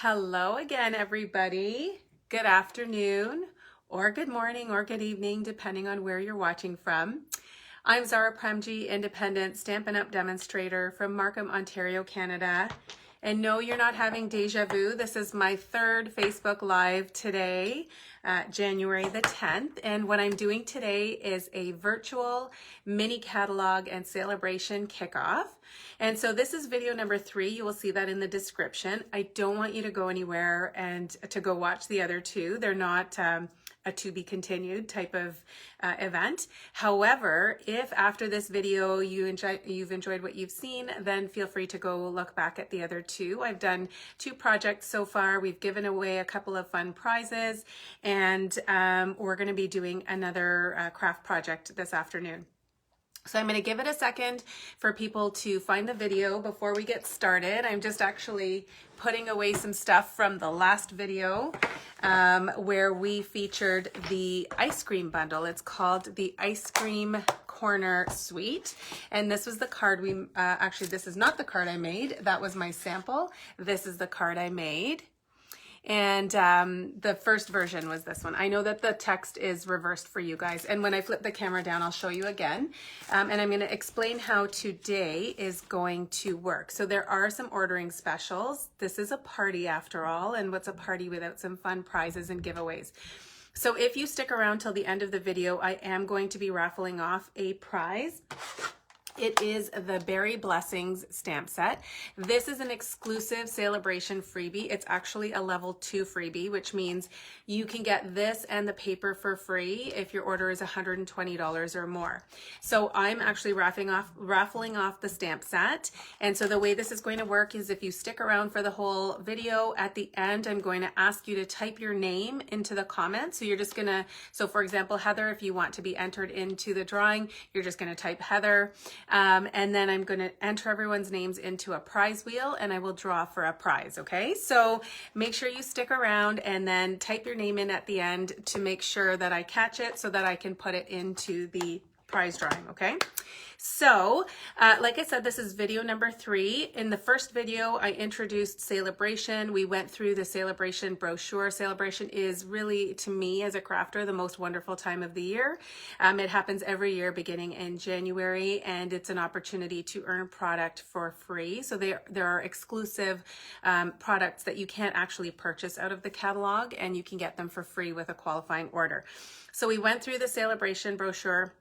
Hello again, everybody. Good afternoon, or good morning, or good evening, depending on where you're watching from. I'm Zara Premji, independent Stampin' Up! Demonstrator from Markham, Ontario, Canada. And no, you're not having deja vu. This is my third Facebook Live today, January the 10th. And what I'm doing today is a virtual mini catalog and celebration kickoff. And so this is video number 3. You will see that in the description. I don't want you to go anywhere and to go watch the other two. They're not a to be continued type of event. However, if after this video you've enjoyed what you've seen, then feel free to go look back at the other two. I've done 2 projects so far. We've given away a couple of fun prizes, and we're going to be doing another craft project this afternoon. So I'm going to give it a second for people to find the video before we get started. I'm just actually putting away some stuff from the last video where we featured the ice cream bundle. It's called the Ice Cream Corner Suite. And this was the card we, actually this is not the card I made. That was my sample. This is the card I made. And the first version was this one. I know that the text is reversed for you guys. And when I flip the camera down, I'll show you again. And I'm going to explain how today is going to work. So there are some ordering specials. This is a party after all. And what's a party without some fun prizes and giveaways? So if you stick around till the end of the video, I am going to be raffling off a prize. It is the Berry Blessings stamp set. This is an exclusive celebration freebie. It's actually a level 2 freebie, which means you can get this and the paper for free if your order is $120 or more. So I'm actually raffling off the stamp set. And so the way this is going to work is if you stick around for the whole video, at the end, I'm going to ask you to type your name into the comments. So you're just gonna, so for example, Heather, if you want to be entered into the drawing, you're just gonna type Heather. And then I'm going to enter everyone's names into a prize wheel, and I will draw for a prize, okay? So make sure you stick around and then type your name in at the end to make sure that I catch it so that I can put it into the prize drawing, okay? So, like I said, this is video number 3. In the first video, I introduced Celebration. We went through the Celebration brochure. Celebration is really, to me as a crafter, the most wonderful time of the year. It happens every year beginning in January, and it's an opportunity to earn product for free. So there are exclusive products that you can't actually purchase out of the catalog, and you can get them for free with a qualifying order. So we went through the Celebration brochure,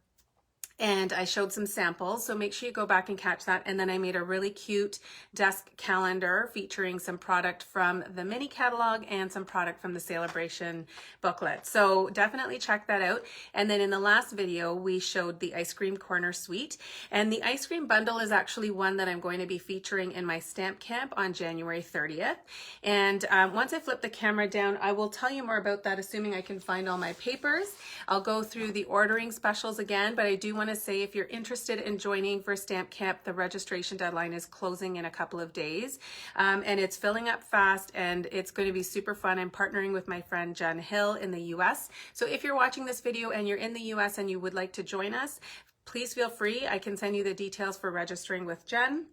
and I showed some samples, so make sure you go back and catch that. And then I made a really cute desk calendar featuring some product from the mini catalog and some product from the Celebration booklet. So definitely check that out. And then in the last video, we showed the Ice Cream Corner Suite. And the ice cream bundle is actually one that I'm going to be featuring in my stamp camp on January 30th. And once I flip the camera down, I will tell you more about that, assuming I can find all my papers. I'll go through the ordering specials again, but I do want to say if you're interested in joining for Stamp Camp, the registration deadline is closing in a couple of days, and it's filling up fast, and it's going to be super fun. I'm partnering with my friend Jen Hill in the US. So if you're watching this video and you're in the US and you would like to join us, please feel free. I can send you the details for registering with Jen.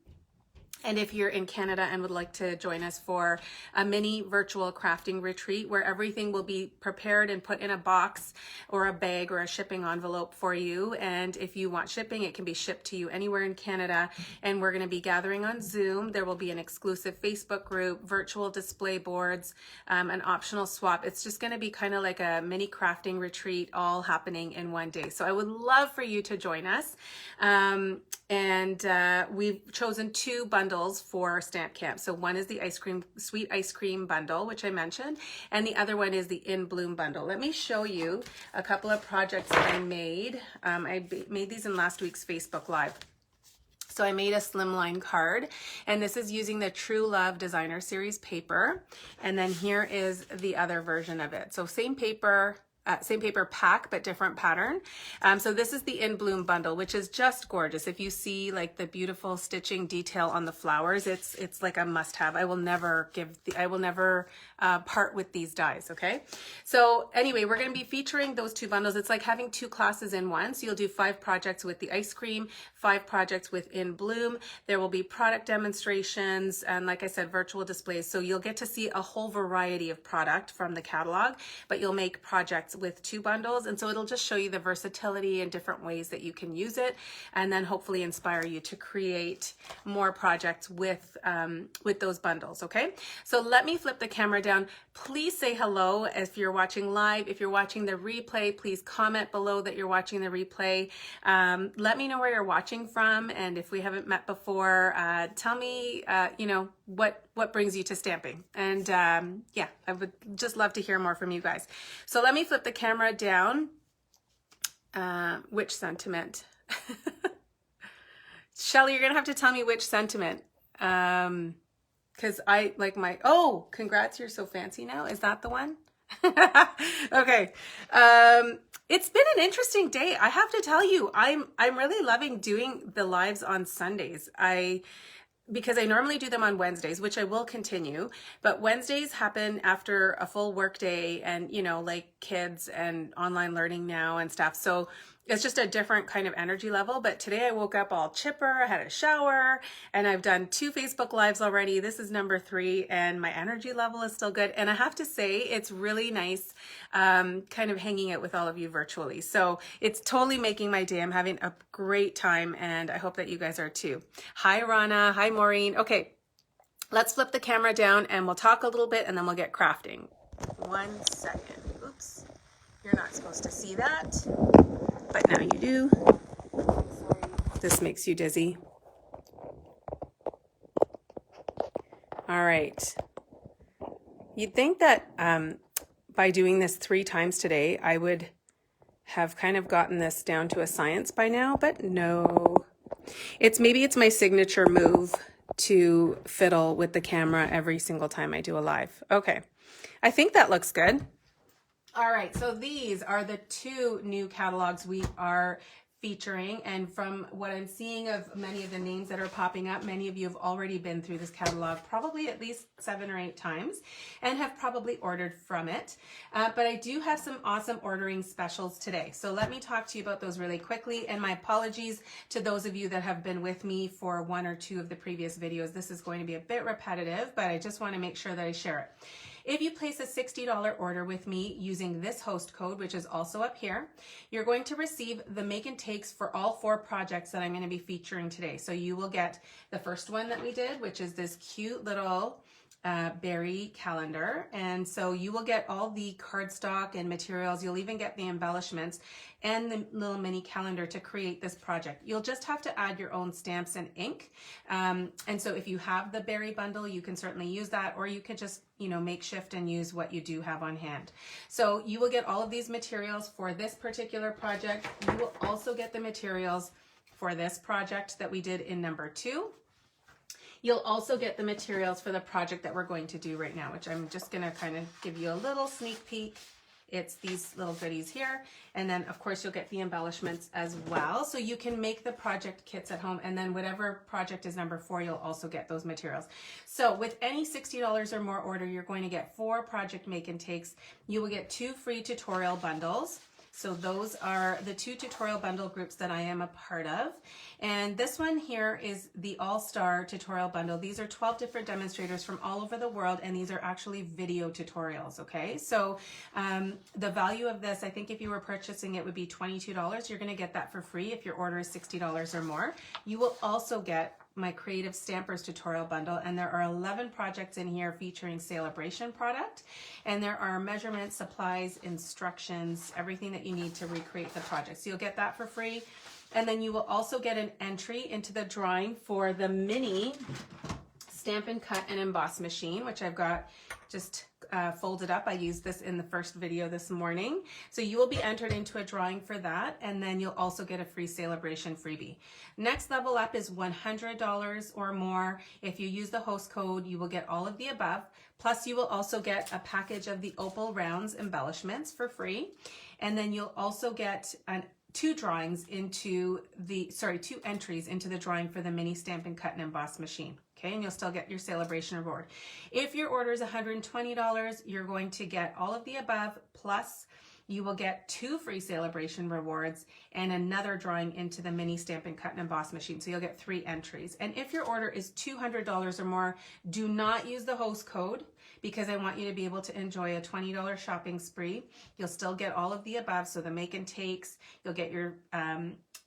And if you're in Canada and would like to join us for a mini virtual crafting retreat where everything will be prepared and put in a box or a bag or a shipping envelope for you. And if you want shipping, it can be shipped to you anywhere in Canada. And we're going to be gathering on Zoom. There will be an exclusive Facebook group, virtual display boards, an optional swap. It's just going to be kind of like a mini crafting retreat all happening in one day. So I would love for you to join us. We've chosen 2 bundles for Stamp Camp. So one is the Sweet Ice Cream bundle, which I mentioned, and the other one is the In Bloom bundle. Let me show you a couple of projects that I made. I made these in last week's Facebook Live. So I made a Slimline card, and this is using the True Love Designer Series paper. And then here is the other version of it. So same paper, same paper pack, but different pattern. So this is the In Bloom bundle, which is just gorgeous. If you see like the beautiful stitching detail on the flowers, it's like a must have. I will never part with these dies. Okay. So anyway, we're going to be featuring those two bundles. It's like having two classes in one. So you'll do 5 projects with the ice cream, 5 projects with In Bloom. There will be product demonstrations and, like I said, virtual displays. So you'll get to see a whole variety of product from the catalog, but you'll make projects with 2 bundles. And so it'll just show you the versatility and different ways that you can use it, and then hopefully inspire you to create more projects with those bundles. Okay. So let me flip the camera down. Please say hello if you're watching live. If you're watching the replay, please comment below that you're watching the replay. Let me know where you're watching from. And if we haven't met before, tell me, you know, what brings you to stamping. And yeah, I would just love to hear more from you guys. So let me flip the camera down. Which sentiment? Shelly, you're going to have to tell me which sentiment. Because I like my, oh, congrats, you're so fancy now. Is that the one? Okay. It's been an interesting day. I have to tell you, I'm really loving doing the lives on Sundays. Because I normally do them on Wednesdays, which I will continue, but Wednesdays happen after a full work day and, you know, like kids and online learning now and stuff. So it's just a different kind of energy level. But today I woke up all chipper, I had a shower, and I've done 2 Facebook Lives already. This is number 3, and my energy level is still good. And I have to say, it's really nice kind of hanging out with all of you virtually. So it's totally making my day. I'm having a great time, and I hope that you guys are too. Hi, Rana. Hi, Maureen. Okay, let's flip the camera down, and we'll talk a little bit, and then we'll get crafting. 1 second. Oops. You're not supposed to see that, but now you do. This makes you dizzy. All right. You'd think that by doing this 3 times today, I would have kind of gotten this down to a science by now, but no. Maybe it's my signature move to fiddle with the camera every single time I do a live. Okay. I think that looks good. All right, so these are the 2 new catalogs we are featuring, and from what I'm seeing of many of the names that are popping up, many of you have already been through this catalog probably at least 7 or 8 times and have probably ordered from it. But I do have some awesome ordering specials today. So let me talk to you about those really quickly, and my apologies to those of you that have been with me for 1 or 2 of the previous videos. This is going to be a bit repetitive, but I just want to make sure that I share it. If you place a $60 order with me using this host code, which is also up here, you're going to receive the make and takes for all 4 projects that I'm going to be featuring today. So you will get the first one that we did, which is this cute little berry calendar. And so you will get all the cardstock and materials. You'll even get the embellishments and the little mini calendar to create this project. You'll just have to add your own stamps and ink. And so if you have the berry bundle, you can certainly use that, or you could just, you know, makeshift and use what you do have on hand. So you will get all of these materials for this particular project. You will also get the materials for this project that we did in number 2. You'll also get the materials for the project that we're going to do right now, which I'm just going to kind of give you a little sneak peek. It's these little goodies here. And then of course you'll get the embellishments as well. So you can make the project kits at home, and then whatever project is number 4, you'll also get those materials. So with any $60 or more order, you're going to get 4 project make and takes. You will get 2 free tutorial bundles. So those are the 2 tutorial bundle groups that I am a part of. And this one here is the All-Star tutorial bundle. These are 12 different demonstrators from all over the world, and these are actually video tutorials, okay? So the value of this, I think if you were purchasing it, would be $22. You're gonna get that for free if your order is $60 or more. You will also get my Creative Stampers tutorial bundle, and there are 11 projects in here featuring Celebration product, and there are measurements, supplies, instructions, everything that you need to recreate the project. So you'll get that for free, and then you will also get an entry into the drawing for the mini Stampin' Cut and Emboss machine, which I've got just folded up. I used this in the first video this morning. So you will be entered into a drawing for that, and then you'll also get a free celebration freebie. Next level up is $100 or more. If you use the host code, you will get all of the above. Plus you will also get a package of the Opal Rounds embellishments for free. And then you'll also get two entries into the drawing for the mini Stampin' Cut and Emboss machine. Okay, and you'll still get your celebration reward. If your order is $120, you're going to get all of the above, plus you will get 2 free celebration rewards and another drawing into the mini Stampin' Cut and Emboss machine. So you'll get 3 entries. And if your order is $200 or more, do not use the host code, because I want you to be able to enjoy a $20 shopping spree. You'll still get all of the above, so the make and takes, you'll get your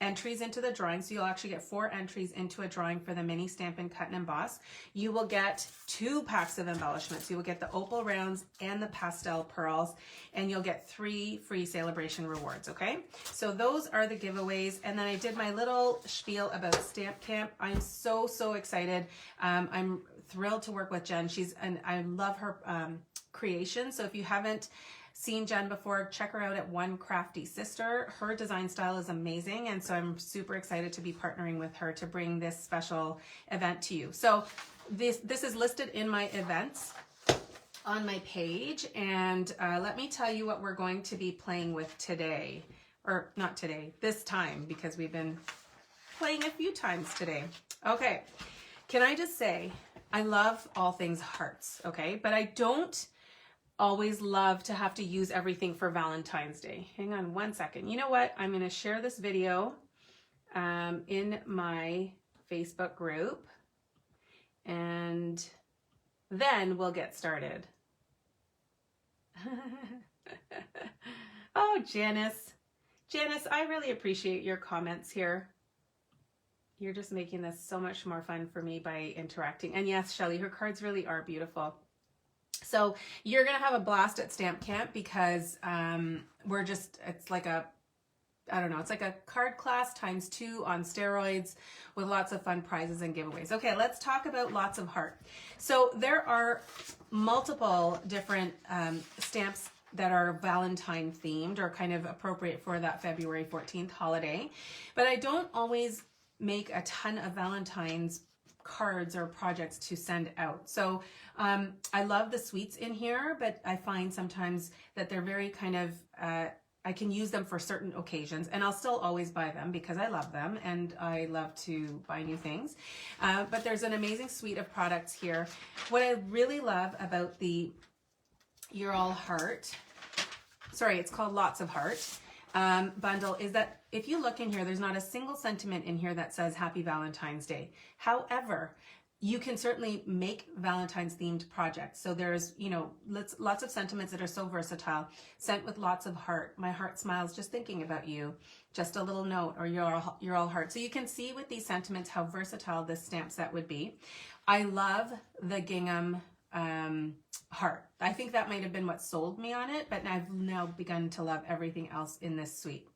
entries into the drawing. So you'll actually get 4 entries into a drawing for the mini Stampin' Cut and Emboss. You will get 2 packs of embellishments. You will get the Opal Rounds and the Pastel Pearls, and you'll get 3 free celebration rewards, okay? So those are the giveaways. And then I did my little spiel about Stamp Camp. I'm so excited. I'm thrilled to work with Jen. I love her creation. So if you haven't seen Jen before, check her out at One Crafty Sister. Her design style is amazing, and so I'm super excited to be partnering with her to bring this special event to you. So this is listed in my events on my page, and let me tell you what we're going to be playing with today. Or not today, this time, because we've been playing a few times today. Okay, can I just say, I love all things hearts, okay? But I don't always love to have to use everything for Valentine's Day. Hang on one second. You know what? I'm going to share this video in my Facebook group, and then we'll get started. Oh, Janice. Janice, I really appreciate your comments here. You're just making this so much more fun for me by interacting. And yes, Shelly, her cards really are beautiful. So you're going to have a blast at Stamp Camp, because it's like a, I don't know, it's like a card class times 2 on steroids with lots of fun prizes and giveaways. Okay, let's talk about Lots of Heart. So there are multiple different stamps that are Valentine themed or kind of appropriate for that February 14th holiday. But I don't always make a ton of Valentine's cards or projects to send out. So I love the sweets in here, but I find sometimes that they're very kind of, I can use them for certain occasions, and I'll still always buy them because I love them and I love to buy new things. But there's an amazing suite of products here. What I really love about the You're All Heart, sorry, it's called Lots of Heart bundle, is that if you look in here, there's not a single sentiment in here that says Happy Valentine's Day. However, you can certainly make Valentine's themed projects. So there's, you know, lots of sentiments that are so versatile, sent with lots of heart. My heart smiles just thinking about you. Just a little note, or you're all heart. So you can see with these sentiments how versatile this stamp set would be. I love the gingham heart. I think that might have been what sold me on it, but I've now begun to love everything else in this suite.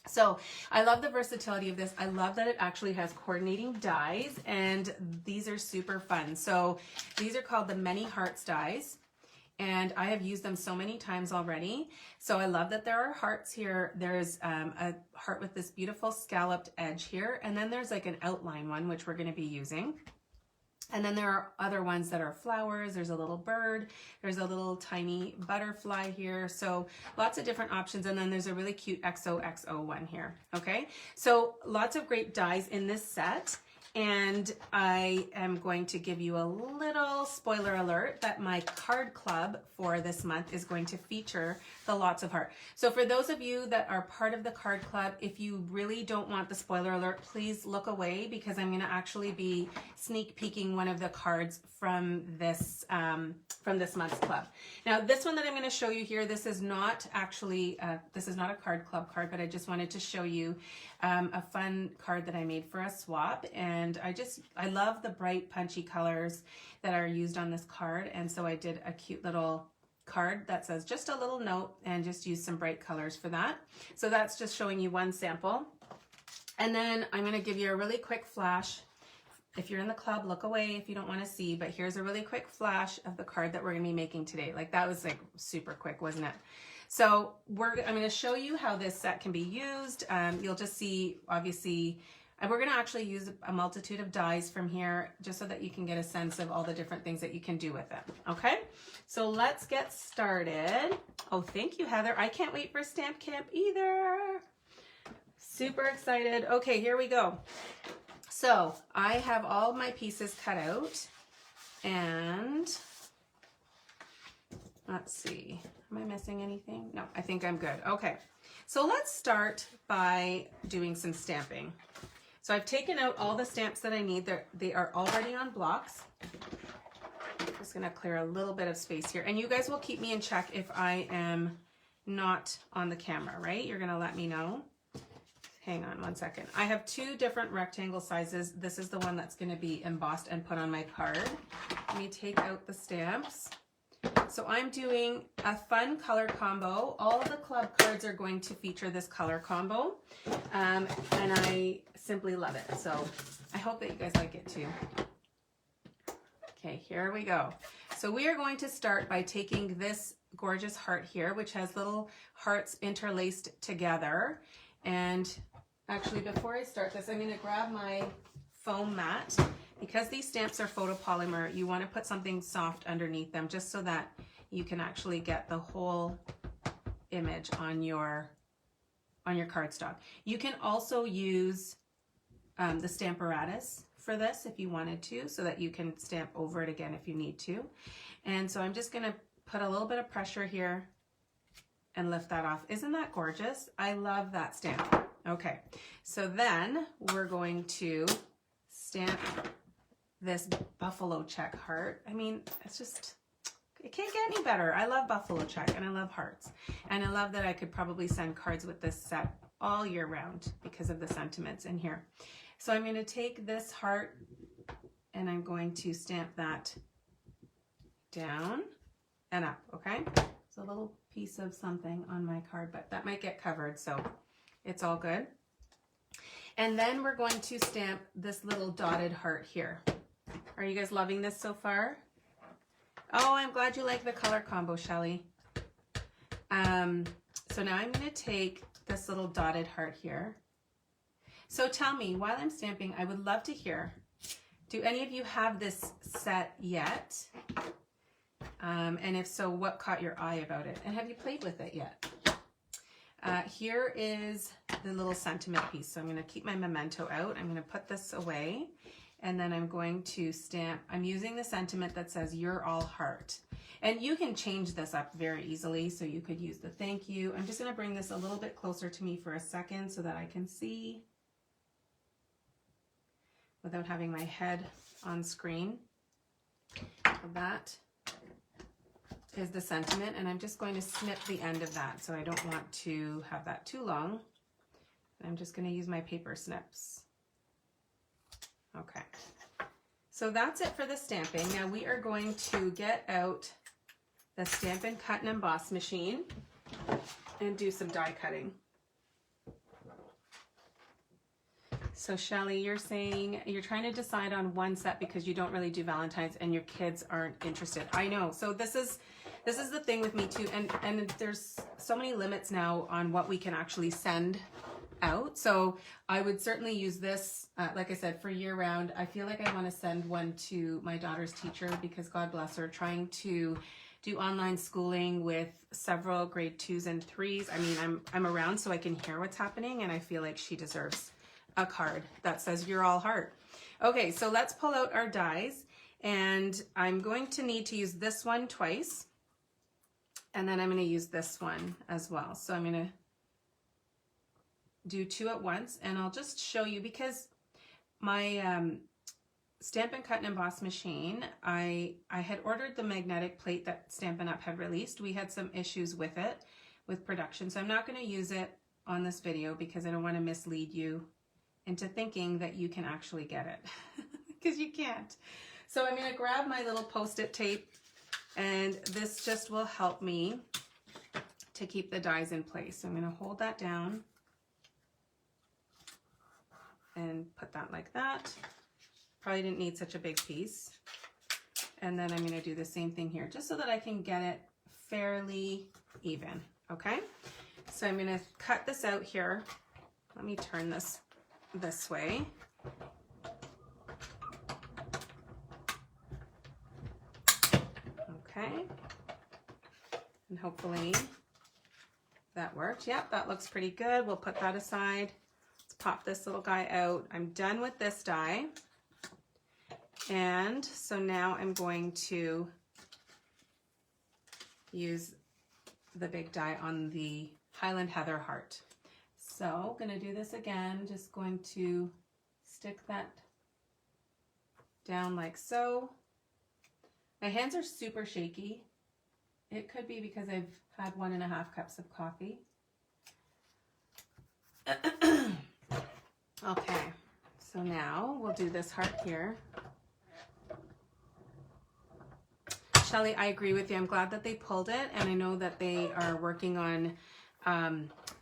So I love the versatility of this. I love that it actually has coordinating dies, and these are super fun. So these are called the Many Hearts dies, and I have used them so many times already. So I love that there are hearts here. There's a heart with this beautiful scalloped edge here, and then there's like an outline one, which we're going to be using. And then there are other ones that are flowers. There's a little bird. There's a little tiny butterfly here. So lots of different options. And then there's a really cute XOXO one here. Okay, so lots of great dies in this set. And I am going to give you a little spoiler alert that my card club for this month is going to feature the Lots of Heart. So for those of you that are part of the card club, if you really don't want the spoiler alert, please look away, because I'm going to actually be sneak peeking one of the cards from this month's club. Now, this one that I'm going to show you here, this is not actually this is not a card club card, but I just wanted to show you a fun card that I made for a swap. And I love the bright punchy colors that are used on this card, and so I did a cute little card that says just a little note and just use some bright colors for that. So that's just showing you one sample. And then I'm going to give you a really quick flash if you're in the club, look away if you don't want to see, but here's a really quick flash of the card that we're going to be making today. Like that was like super quick, wasn't it? So I'm going to show you how this set can be used. You'll just see, obviously, and we're going to actually use a multitude of dies from here just so that you can get a sense of all the different things that you can do with it. Okay, so let's get started. Oh, thank you, Heather. I can't wait for Stamp Camp either. Super excited. Okay, here we go. So I have all my pieces cut out, and let's see, am I missing anything? No, I think I'm good. Okay, so let's start by doing some stamping. So I've taken out all the stamps that I need. They are already on blocks. I'm just gonna clear a little bit of space here, and you guys will keep me in check if I am not on the camera, right? You're gonna let me know. Hang on one second. I have two different rectangle sizes. This is the one that's going to be embossed and put on my card. Let me take out the stamps. So I'm doing a fun color combo. All of the club cards are going to feature this color combo. And I simply love it. So I hope that you guys like it too. Okay, here we go. So we are going to start by taking this gorgeous heart here, which has little hearts interlaced together. And actually, before I start this, I'm going to grab my foam mat. Because these stamps are photopolymer, you want to put something soft underneath them just so that you can actually get the whole image on your cardstock. You can also use the Stamparatus for this if you wanted to, so that you can stamp over it again if you need to. And so I'm just going to put a little bit of pressure here and lift that off. Isn't that gorgeous? I love that stamp. Okay, so then we're going to stamp this buffalo check heart. I mean, it's just, it can't get any better. I love buffalo check and I love hearts. And I love that I could probably send cards with this set all year round because of the sentiments in here. So I'm going to take this heart and I'm going to stamp that down and up, okay? It's a little piece of something on my card, but that might get covered, so it's all good. And then we're going to stamp this little dotted heart here. Are you guys loving this so far? Oh, I'm glad you like the color combo, Shelly. So now I'm going to take this little dotted heart here. So tell me, while I'm stamping, I would love to hear, do any of you have this set yet? And if so, what caught your eye about it? And have you played with it yet? Here is the little sentiment piece. So I'm going to keep my memento out. I'm going to put this away. And then I'm going to stamp, I'm using the sentiment that says, "You're all heart." And you can change this up very easily. So you could use the thank you. I'm just going to bring this a little bit closer to me for a second so that I can see without having my head on screen. So that is the sentiment, and I'm just going to snip the end of that, so I don't want to have that too long. I'm just going to use my paper snips. Okay, so that's it for the stamping. Now we are going to get out the Stampin' Cut and Emboss machine and do some die cutting. So Shelly, you're saying you're trying to decide on one set because you don't really do Valentine's and your kids aren't interested. I know. So this is the thing with me too, and there's so many limits now on what we can actually send out. So I would certainly use this, like I said, for year round. I feel like I want to send one to my daughter's teacher because God bless her, trying to do online schooling with several grade 2s and 3s. I mean, I'm around so I can hear what's happening, and I feel like she deserves a card that says "You're all heart." Okay, so let's pull out our dies, and I'm going to need to use this one twice, and then I'm going to use this one as well. So I'm going to do 2 at once, and I'll just show you because my Stampin' Cut and Emboss machine, I had ordered the magnetic plate that Stampin' Up had released. We had some issues with it, with production, so I'm not going to use it on this video because I don't want to mislead you into thinking that you can actually get it because you can't. So I'm going to grab my little Post-it tape, and this just will help me to keep the dies in place. So I'm going to hold that down and put that like that. Probably didn't need such a big piece. And then I'm going to do the same thing here, just so that I can get it fairly even, okay? So I'm going to cut this out here. Let me turn this way. Okay. And hopefully that worked. Yep, that looks pretty good. We'll put that aside. Let's pop this little guy out. I'm done with this die. And so now I'm going to use the big die on the Highland Heather heart. So I'm going to do this again, just going to stick that down like so. My hands are super shaky. It could be because I've had 1.5 cups of coffee. Okay, so now we'll do this heart here. Shelly, I agree with you. I'm glad that they pulled it, and I know that they are working on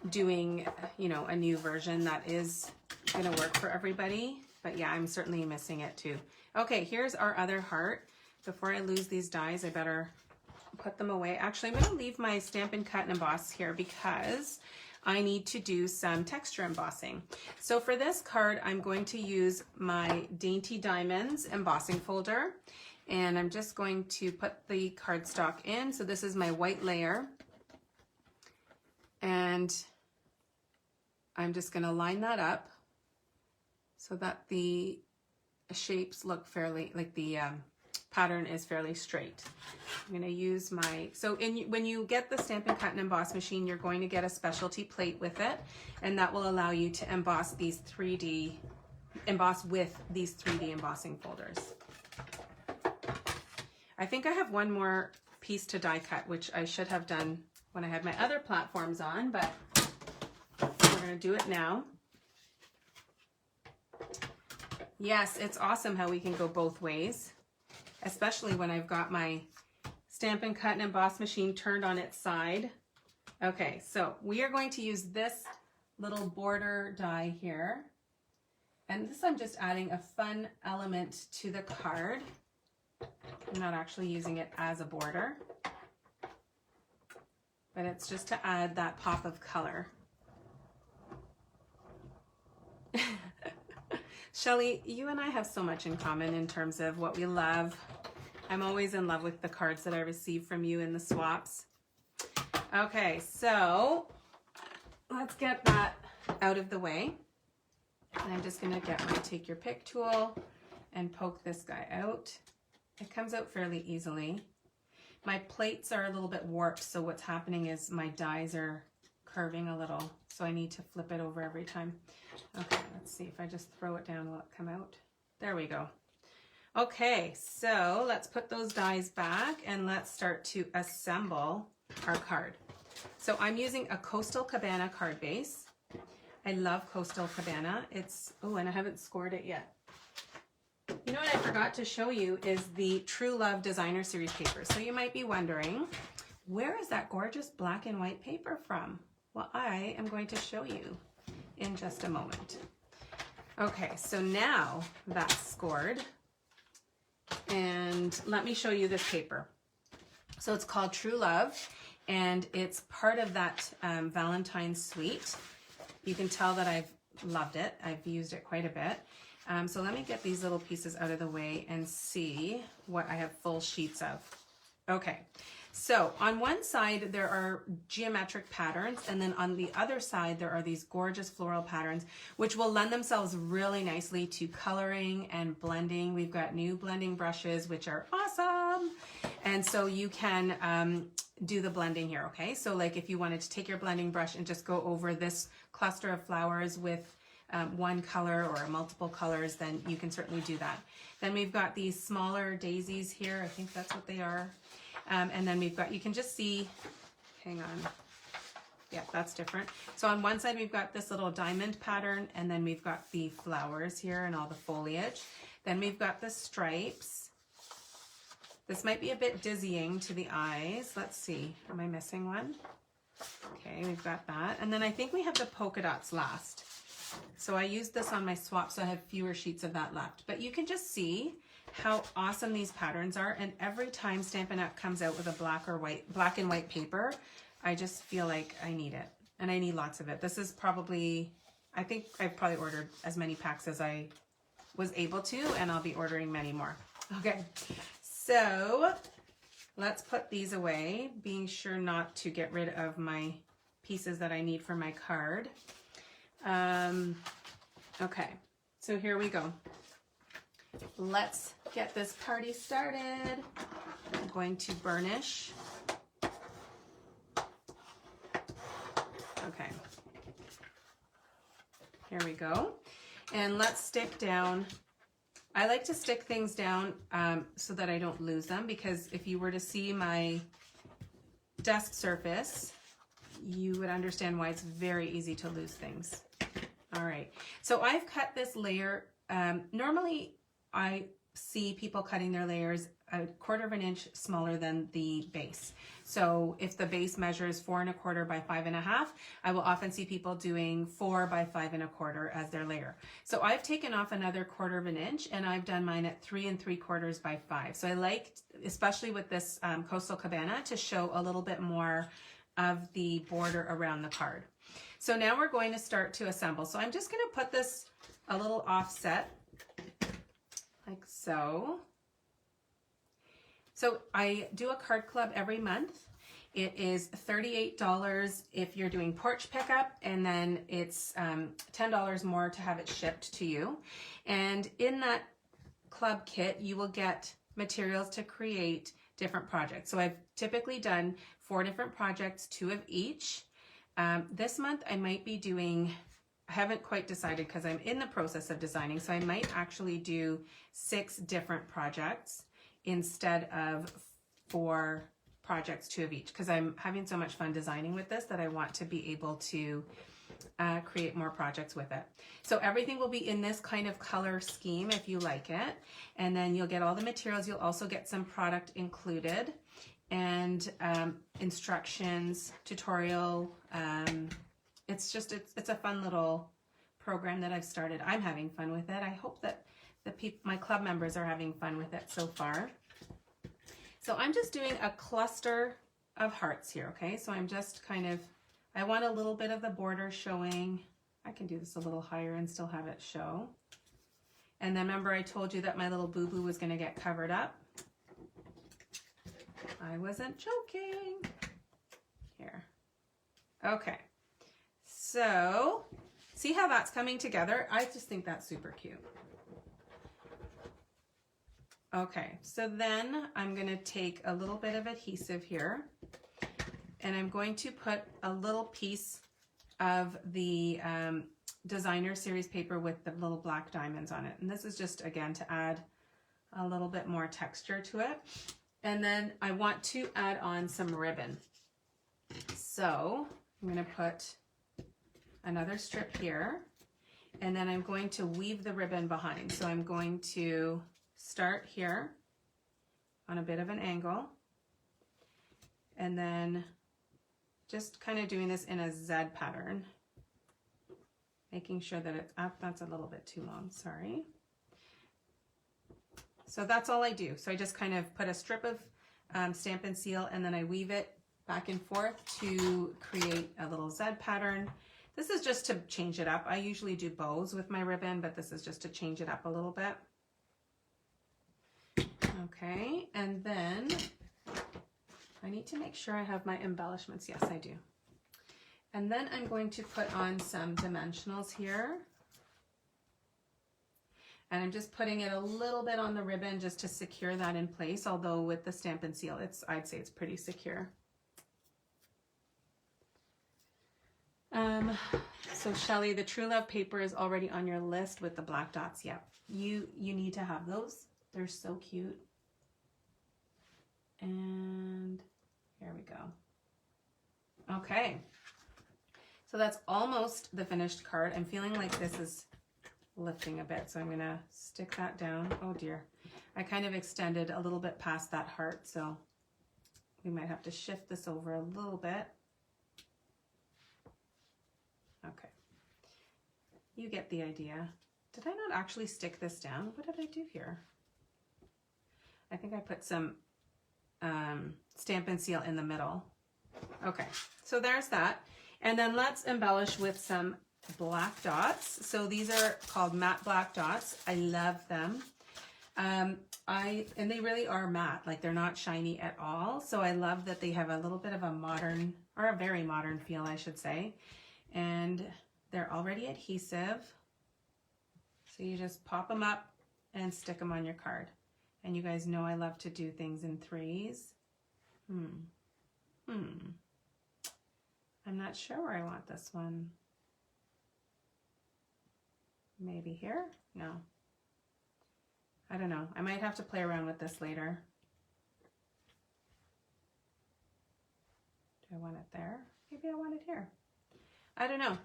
doing, you know, a new version that is going to work for everybody. But yeah, I'm certainly missing it too. Okay, here's our other heart. Before I lose these dies, I better put them away. Actually, I'm going to leave my Stampin' Cut and Emboss here because I need to do some texture embossing. So for this card, I'm going to use my Dainty Diamonds embossing folder. And I'm just going to put the cardstock in. So this is my white layer. And I'm just going to line that up so that the shapes look fairly, like the pattern is fairly straight. I'm going to use my, so when you get the Stampin' Cut and Emboss machine, you're going to get a specialty plate with it. And that will allow you to emboss these 3D, emboss with these 3D embossing folders. I think I have one more piece to die cut, which I should have done when I had my other platforms on, but we're going to do it now. Yes, it's awesome how we can go both ways, especially when I've got my Stampin' Cut and Emboss machine turned on its side. Okay, so we are going to use this little border die here. And this I'm just adding a fun element to the card. I'm not actually using it as a border, but it's just to add that pop of color. Shelly, you and I have so much in common in terms of what we love. I'm always in love with the cards that I receive from you in the swaps. Okay, so let's get that out of the way. And I'm just going to get my Take Your Pick tool and poke this guy out. It comes out fairly easily. My plates are a little bit warped, so what's happening is my dies are curving a little, so I need to flip it over every time. Okay, let's see if I just throw it down, will it come out? There we go. Okay, so let's put those dies back and let's start to assemble our card. So I'm using a Coastal Cabana card base. I love Coastal Cabana. It's, oh, and I haven't scored it yet. You know what I forgot to show you is the True Love Designer Series paper. So you might be wondering, where is that gorgeous black and white paper from? Well, I am going to show you in just a moment. Okay, so now that's scored. And let me show you this paper. So it's called True Love, and it's part of that Valentine suite. You can tell that I've loved it. I've used it quite a bit. So let me get these little pieces out of the way and see what I have full sheets of. Okay, so on one side there are geometric patterns, and then on the other side there are these gorgeous floral patterns which will lend themselves really nicely to coloring and blending. We've got new blending brushes which are awesome, and so you can do the blending here. Okay, so like if you wanted to take your blending brush and just go over this cluster of flowers with one color or multiple colors, then you can certainly do that. Then we've got these smaller daisies here. I think that's what they are. And then we've got, you can just see, hang on. Yeah, that's different. So on one side, we've got this little diamond pattern, and then we've got the flowers here and all the foliage. Then we've got the stripes. This might be a bit dizzying to the eyes. Let's see, am I missing one? Okay, we've got that. And then I think we have the polka dots last. So I used this on my swap, so I have fewer sheets of that left. But you can just see how awesome these patterns are. And every time Stampin' Up! Comes out with a black and white paper, I just feel like I need it. And I need lots of it. This is probably, I think I've probably ordered as many packs as I was able to, and I'll be ordering many more. Okay, so let's put these away, being sure not to get rid of my pieces that I need for my card. Okay, so here we go. Let's get this party started. I'm going to burnish. Okay, here we go. And let's stick down. I like to stick things down so that I don't lose them, because if you were to see my desk surface, you would understand why it's very easy to lose things. All right, so I've cut this layer. Normally I see people cutting their layers 1/4 inch smaller than the base. So if the base measures 4 1/4 by 5 1/2, I will often see people doing 4 by 5 1/4 as their layer. So I've taken off another 1/4 inch, and I've done mine at 3 3/4 by 5. So I liked, especially with this Coastal Cabana, to show a little bit more of the border around the card. So now we're going to start to assemble. So I'm just going to put this a little offset, like so. So I do a card club every month. It is $38 if you're doing porch pickup, and then it's $10 more to have it shipped to you. And in that club kit, you will get materials to create different projects. So I've typically done 4 different projects, 2 of each. This month I might be doing, I haven't quite decided because I'm in the process of designing, so I might actually do 6 different projects instead of 4 projects, 2 of each, because I'm having so much fun designing with this that I want to be able to create more projects with it. So everything will be in this kind of color scheme if you like it, and then you'll get all the materials. You'll also get some product included, and instructions, tutorial. It's a fun little program that I've started. I'm having fun with it. I hope that my club members are having fun with it so far. So I'm just doing a cluster of hearts here, okay? So I'm just kind of, I want a little bit of the border showing. I can do this a little higher and still have it show. And then remember I told you that my little boo-boo was gonna get covered up. I wasn't joking. Here. Okay. So, see how that's coming together? I just think that's super cute. Okay, so then I'm going to take a little bit of adhesive here, and I'm going to put a little piece of the designer series paper with the little black diamonds on it. And this is just, again, to add a little bit more texture to it. And then I want to add on some ribbon. So I'm going to put another strip here, and then I'm going to weave the ribbon behind. So I'm going to start here on a bit of an angle, and then just kind of doing this in a Z pattern, making sure that it's up. That's a little bit too long, sorry. So that's all I do. So I just kind of put a strip of Stampin' Seal, and then I weave it back and forth to create a little Z pattern. This is just to change it up. I usually do bows with my ribbon, but this is just to change it up a little bit. Okay, and then I need to make sure I have my embellishments. Yes, I do. And then I'm going to put on some dimensionals here. And I'm just putting it a little bit on the ribbon just to secure that in place, although with the Stampin' Seal, I'd say it's pretty secure. So Shelly, the True Love paper is already on your list with the black dots. Yep, you need to have those. They're so cute. And here we go. Okay, so that's almost the finished card. I'm feeling like this is lifting a bit, so I'm gonna stick that down. Oh dear, I kind of extended a little bit past that heart, so we might have to shift this over a little bit. Okay, You get the idea. Did I not actually stick this down? What did I do here? I think I put some Stampin' Seal in the middle. Okay, so there's that. And then let's embellish with some black dots. So these are called matte black dots. I love them. And they really are matte, like they're not shiny at all. So I love that they have a little bit of a modern, or a very modern feel, I should say. And they're already adhesive. So you just pop them up and stick them on your card. And you guys know I love to do things in threes. I'm not sure where I want this one. Maybe here? No. I don't know. I might have to play around with this later. Do I want it there? Maybe I want it here. I don't know.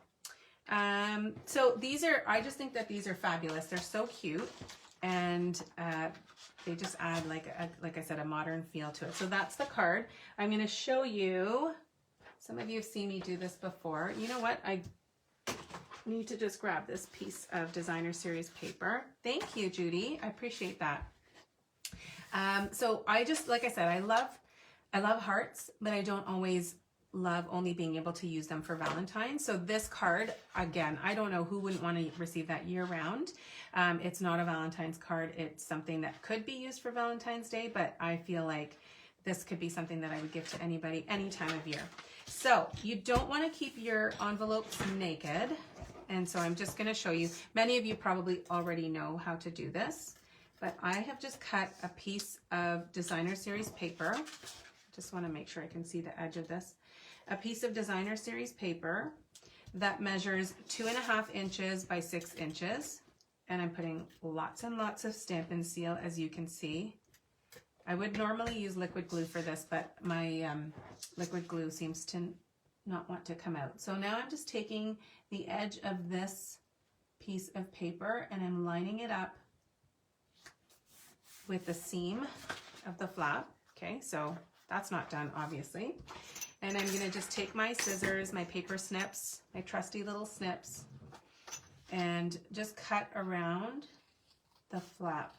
So these are, I just think that these are fabulous. They're so cute. And they just add, like I said, a modern feel to it. So that's the card. I'm going to show you. Some of you have seen me do this before. You know what? I need to just grab this piece of designer series paper. Thank you, Judy. I appreciate that. So I just, like I said, I love hearts, but I don't always love only being able to use them for Valentine. So this card, again, I don't know who wouldn't want to receive that year round. It's not a Valentine's card. It's something that could be used for Valentine's Day, but I feel like this could be something that I would give to anybody any time of year. So you don't want to keep your envelopes naked. And so I'm just going to show you. Many of you probably already know how to do this, but I have just cut a piece of designer series paper. Just want to make sure I can see the edge of this. A piece of designer series paper that measures 2.5 inches by 6 inches. And I'm putting lots and lots of Stampin' Seal, as you can see. I would normally use liquid glue for this, but my liquid glue seems to not want to come out. So now I'm just taking the edge of this piece of paper and I'm lining it up with the seam of the flap. Okay, so that's not done, obviously. And I'm gonna just take my scissors, my paper snips, my trusty little snips, and just cut around the flap.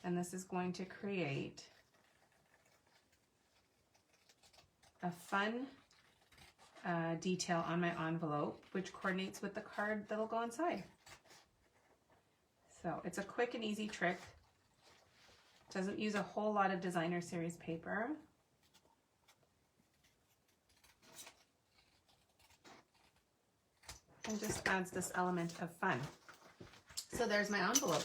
And this is going to create a fun detail on my envelope, which coordinates with the card that'll go inside. So it's a quick and easy trick. Doesn't use a whole lot of designer series paper. And just adds this element of fun. So there's my envelope.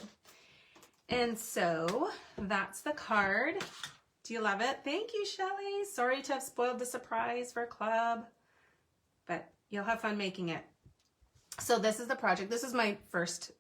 And so that's the card. Do you love it? Thank you, Shelly. Sorry to have spoiled the surprise for club, but you'll have fun making it. So this is the project. This is my first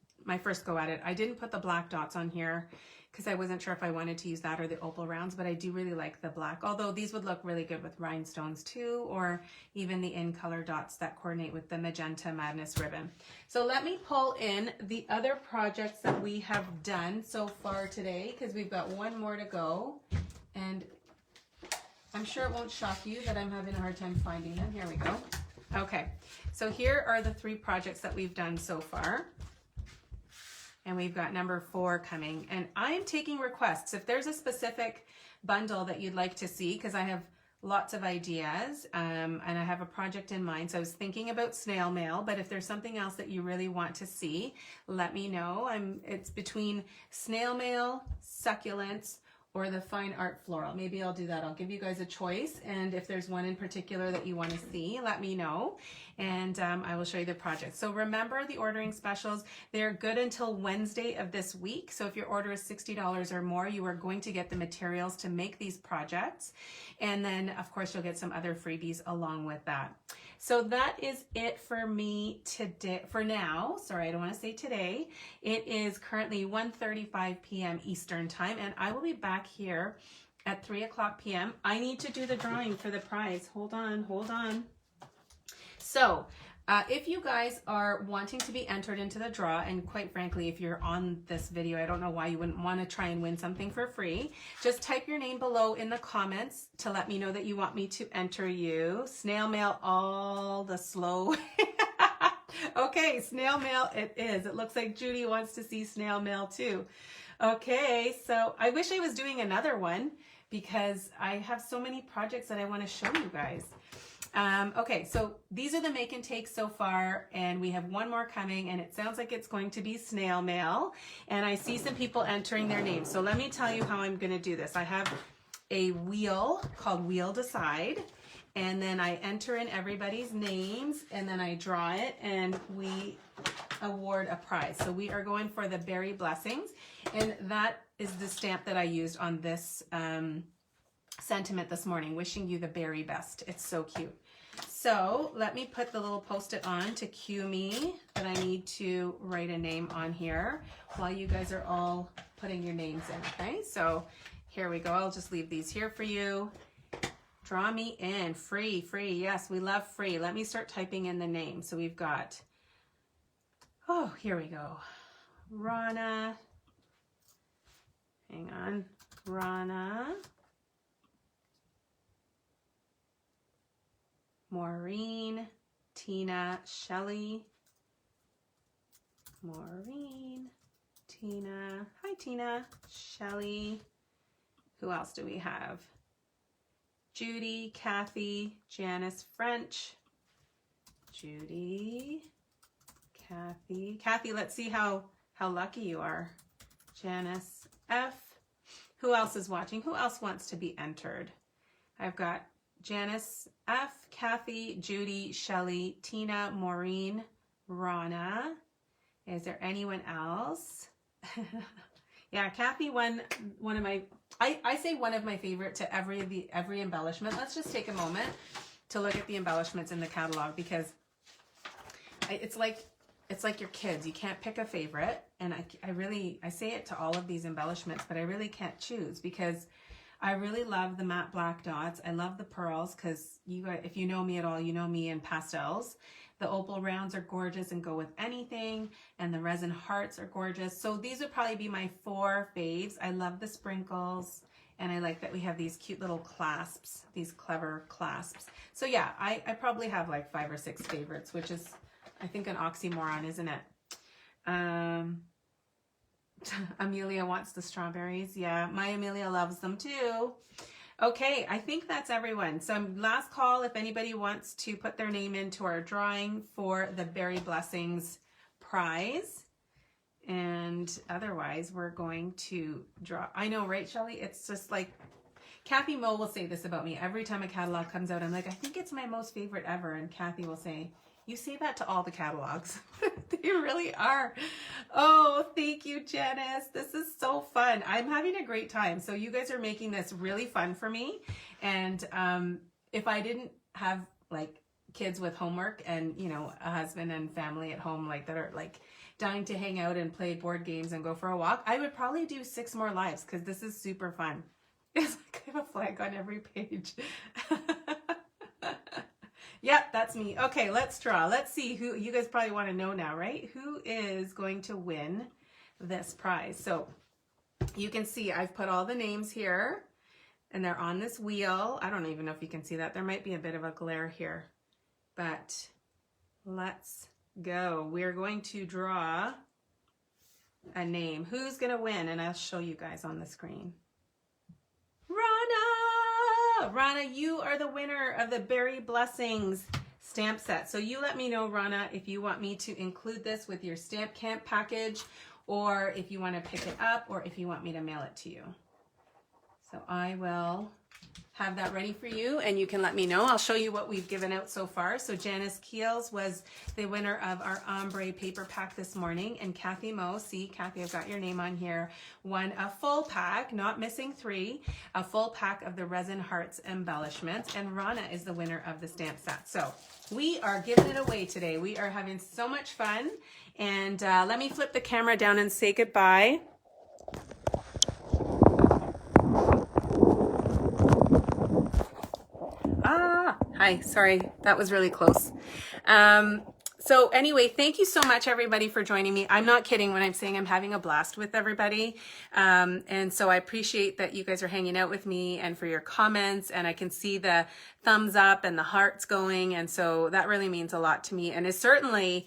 go at it. I didn't put the black dots on here because I wasn't sure if I wanted to use that or the opal rounds, but I do really like the black, although these would look really good with rhinestones too, or even the in color dots that coordinate with the Magenta Madness ribbon. So let me pull in the other projects that we have done so far today, because we've got one more to go, and I'm sure it won't shock you that I'm having a hard time finding them. Here we go. Okay, so here are the 3 projects that we've done so far. And we've got number 4 coming. And I am taking requests. If there's a specific bundle that you'd like to see, because I have lots of ideas and I have a project in mind. So I was thinking about snail mail, but if there's something else that you really want to see, let me know. It's between snail mail, succulents, or the fine art floral. Maybe I'll do that. I'll give you guys a choice. And if there's one in particular that you want to see, let me know. And I will show you the project. So remember the ordering specials. They're good until Wednesday of this week. So if your order is $60 or more, you are going to get the materials to make these projects. And then of course you'll get some other freebies along with that. So that is it for me today, for now. Sorry, I don't want to say today. It is currently 1:35 p.m. Eastern time, and I will be back here at 3 o'clock p.m. I need to do the drawing for the prize. Hold on, hold on. So if you guys are wanting to be entered into the draw, and quite frankly, if you're on this video, I don't know why you wouldn't want to try and win something for free. Just type your name below in the comments to let me know that you want me to enter you. Snail mail all the slow Okay, snail mail it is. It looks like Judy wants to see snail mail too. Okay, so I wish I was doing another one because I have so many projects that I want to show you guys. Okay, so these are the make and take so far, and we have one more coming, and it sounds like it's going to be snail mail, and I see some people entering their names. So let me tell you how I'm going to do this. I have a wheel called Wheel Decide, and then I enter in everybody's names, and then I draw it, and we award a prize. So we are going for the Berry Blessings, and that is the stamp that I used on this sentiment this morning, wishing you the very best. It's so cute. So let me put the little post-it on to cue me that I need to write a name on here while you guys are all putting your names in, okay? So here we go. I'll just leave these here for you. Draw me in. Free, free. Yes, we love free. Let me start typing in the name. So we've got, oh, here we go. Rana. Hang on. Rana. Maureen, Tina, Shelley, Maureen, Tina, hi Tina, Shelley, who else do we have? Judy, Kathy, Janice French, Judy, Kathy, let's see how lucky you are. Janice F. Who else is watching? Who else wants to be entered? I've got Janice F, Kathy, Judy, Shelley, Tina, Maureen, Rana. Is there anyone else? Yeah, Kathy won one of my, I say one of my favorite to every embellishment. Let's just take a moment to look at the embellishments in the catalog, because it's like your kids. You can't pick a favorite, and I say it to all of these embellishments, but I really can't choose because I really love the matte black dots. I love the pearls because if you know me at all, you know me in pastels. The opal rounds are gorgeous and go with anything, and the resin hearts are gorgeous. So these would probably be my 4 faves. I love the sprinkles, and I like that we have these cute little clasps, these clever clasps. So yeah, I probably have like 5 or 6 favorites, which is, I think, an oxymoron, isn't it? Amelia wants the strawberries. Yeah, my Amelia loves them too. Okay, I think that's everyone. So last call if anybody wants to put their name into our drawing for the Berry Blessings prize. And otherwise, we're going to draw. I know, right, Shelley? It's just like, Kathy Moe will say this about me. Every time a catalog comes out, I'm like, I think it's my most favorite ever. And Kathy will say, you say that to all the catalogs. They really are. Oh, thank you, Janice. This is so fun. I'm having a great time. So you guys are making this really fun for me. And if I didn't have like kids with homework and, you know, a husband and family at home like that are like dying to hang out and play board games and go for a walk, I would probably do 6 more lives because this is super fun. It's like I have a flag on every page. Yep, that's me. Okay, let's draw. Let's see who, you guys probably want to know now, right? Who is going to win this prize? So you can see I've put all the names here and they're on this wheel. I don't even know if you can see that. There might be a bit of a glare here, but let's go. We're going to draw a name. Who's going to win? And I'll show you guys on the screen. Rana, you are the winner of the Berry Blessings stamp set. So you let me know, Rana, if you want me to include this with your Stamp Camp package, or if you want to pick it up, or if you want me to mail it to you. So I will have that ready for you, and you can let me know. I'll show you what we've given out so far. So Janice Keels was the winner of our ombre paper pack this morning, and Kathy Moe, see, Kathy, I've got your name on here, won a full pack, not missing 3, a full pack of the Resin Hearts embellishments, and Rana is the winner of the stamp set. So we are giving it away today. We are having so much fun, and let me flip the camera down and say goodbye. Hi, sorry, that was really close. So anyway, thank you so much, everybody, for joining me. I'm not kidding when I'm saying I'm having a blast with everybody. And so I appreciate that you guys are hanging out with me and for your comments. And I can see the thumbs up and the hearts going. And so that really means a lot to me and is certainly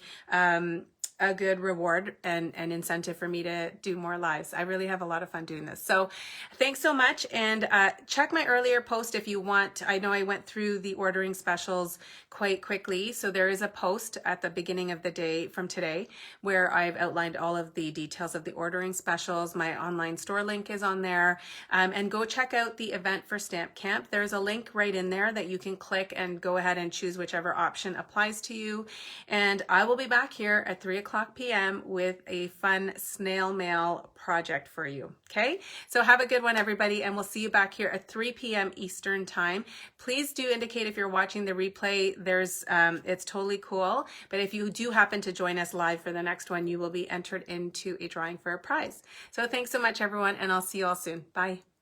a good reward and incentive for me to do more lives. I really have a lot of fun doing this. So thanks so much. And check my earlier post if you want. I know I went through the ordering specials quite quickly. So there is a post at the beginning of the day from today where I've outlined all of the details of the ordering specials. My online store link is on there. And go check out the event for Stamp Camp. There's a link right in there that you can click and go ahead and choose whichever option applies to you. And I will be back here at 3 o'clock p.m. with a fun snail mail project for you. Okay, so have a good one, everybody, and we'll see you back here at 3 p.m. Eastern time. Please do indicate if you're watching the replay. It's totally cool, but if you do happen to join us live for the next one, you will be entered into a drawing for a prize. So thanks so much, everyone, and I'll see you all soon. Bye.